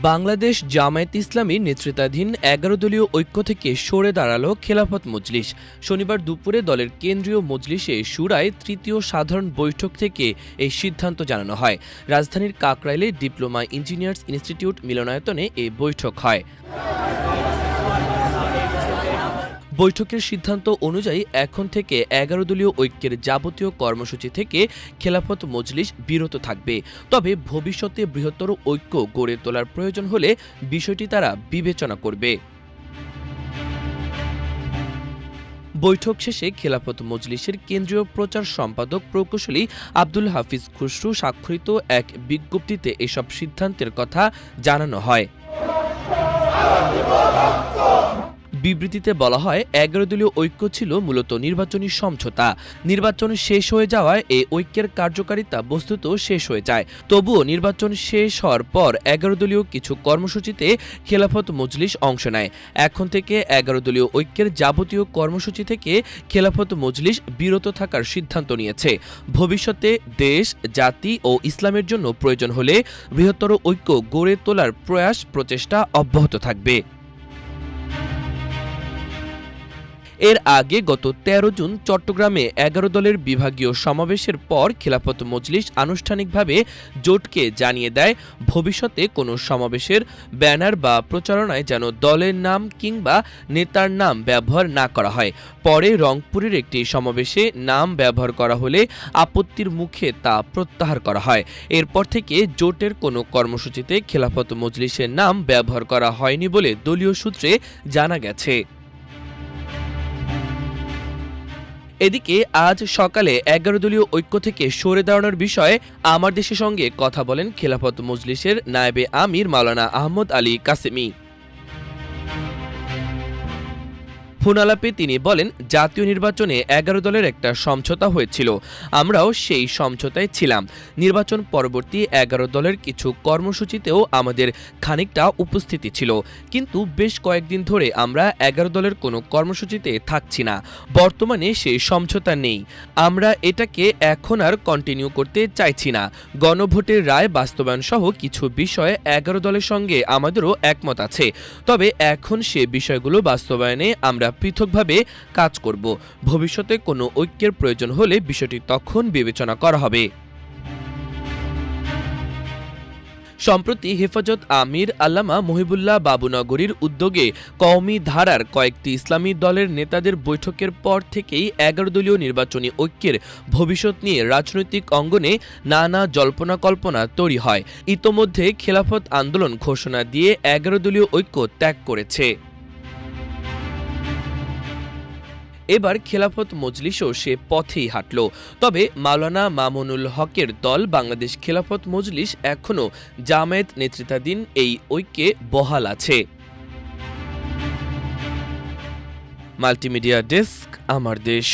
বাংলাদেশ জামায়াতে ইসলামীর নেতৃত্বাধীন ১১ দলীয় ঐক্য থেকে সরে দাঁড়াল খেলাফত মজলিস। শনিবার দুপুরে দলের কেন্দ্রীয় মজলিসে শুরায় তৃতীয় সাধারণ বৈঠক থেকে এই সিদ্ধান্ত জানানো হয়। রাজধানীর কাকরাইলে ডিপ্লোমা ইঞ্জিনিয়ার্স ইনস্টিটিউট মিলনায়তনে এই বৈঠক হয়। বৈঠকের সিদ্ধান্ত অনুযায়ী এখন থেকে ১১ দলীয় ঐক্যের যাবতীয় কর্মসূচি থেকে খেলাফত মজলিস বিরত থাকবে। তবে ভবিষ্যতে বৃহত্তর ঐক্য গড়ে তোলার প্রয়োজন হলে বিষয়টি তারা বিবেচনা করবে। বৈঠক শেষে খেলাফত মজলিসের কেন্দ্রীয় প্রচার সম্পাদক প্রকৌশলী আব্দুল হাফিজ খুসরু স্বাক্ষরিত এক বিজ্ঞপ্তিতে এসব সিদ্ধান্তের কথা জানানো হয়। বিবৃতিতে বলা হয়, ১১ দলীয় ঐক্য ছিল মূলত নির্বাচনী সমঝোতা। নির্বাচন শেষ হয়ে যাওয়ায় এই ঐক্যের কার্যকারিতা বস্তুত শেষ হয়ে যায়। তবুও নির্বাচন শেষ হওয়ার পর ১১ দলীয় কিছু কর্মসূচিতে খেলাফত মজলিস অংশ নেয়। এখন থেকে ১১ দলীয় ঐক্যের যাবতীয় কর্মসূচি থেকে খেলাফত মজলিস বিরত থাকার সিদ্ধান্ত নিয়েছে। ভবিষ্যতে দেশ, জাতি ও ইসলামের জন্য প্রয়োজন হলে বৃহত্তর ঐক্য গড়ে তোলার প্রচেষ্টা অব্যাহত থাকবে। এর আগে গত ১৩ জুন চট্টগ্রামে ১১ দলের বিভাগীয় সমাবেশের পর খেলাফত মজলিস আনুষ্ঠানিকভাবে জোটকে জানিয়ে দেয়, ভবিষ্যতে কোনো সমাবেশের ব্যানার বা প্রচারণায় যেন দলের নাম কিংবা নেতার নাম ব্যবহার না করা হয়। পরে রংপুরের একটি সমাবেশে নাম ব্যবহার করা হলে আপত্তির মুখে তা প্রত্যাহার করা হয়। এরপর থেকে জোটের কোনো কর্মসূচিতে খেলাফত মজলিসের নাম ব্যবহার করা হয়নি বলে দলীয় সূত্রে জানা গেছে। এদিকে আজ সকালে ১১ দলীয় ঐক্য থেকে সরে দাঁড়ানোর বিষয়ে আমার দেশের সঙ্গে কথা বলেন খেলাফত মজলিসের নায়েবে আমির মাওলানা আহমদ আলী কাসেমি। ফোন আলাপে তিনি বলেন, জাতীয় নির্বাচনে ১১ দলের একটা সমঝোতা হয়েছিল, আমরাও সেই সমঝোতায় ছিলাম। নির্বাচন পরবর্তী ১১ দলের কিছু কর্মসূচিতেও আমাদের খানিকটা উপস্থিতি ছিল, কিন্তু বেশ কয়েকদিন ধরে আমরা ১১ দলের কোনো কর্মসূচিতে থাকছি না। বর্তমানে সেই সমঝোতা নেই। আমরা এটাকে এখন আর কন্টিনিউ করতে চাইছি না। গণভোটের রায় বাস্তবায়ন সহ কিছু বিষয়ে ১১ দলের সঙ্গে আমাদেরও একমত আছে, তবে এখন সে বিষয়গুলো বাস্তবায়নে আমরা পৃথকভাবে কাজ করব। ভবিষ্যতে কোনো ঐক্যের প্রয়োজন হলে বিষয়টি তখন বিবেচনা করা হবে। সম্প্রতি হেফাজত আমির আল্লামা মহিবুল্লাহ বাবুনগরীর উদ্যোগে কওমি ধারার কয়েকটি ইসলামী দলের নেতাদের বৈঠকের পর থেকেই ১১ দলীয় নির্বাচনী ঐক্যের ভবিষ্যৎ নিয়ে রাজনৈতিক অঙ্গনে নানা জল্পনা কল্পনা তৈরি হয়। ইতোমধ্যে খেলাফত আন্দোলন ঘোষণা দিয়ে ১১ দলীয় ঐক্য ত্যাগ করেছে। এবার খেলাফত মজলিসও সে পথেই হাঁটল। তবে মাওলানা মামুনুল হকের দল বাংলাদেশ খেলাফত মজলিস এখনও জামায়াত নেতৃত্বাধীন এই ঐক্যে বহাল আছে। মাল্টিমিডিয়া ডেস্ক, আমার দেশ।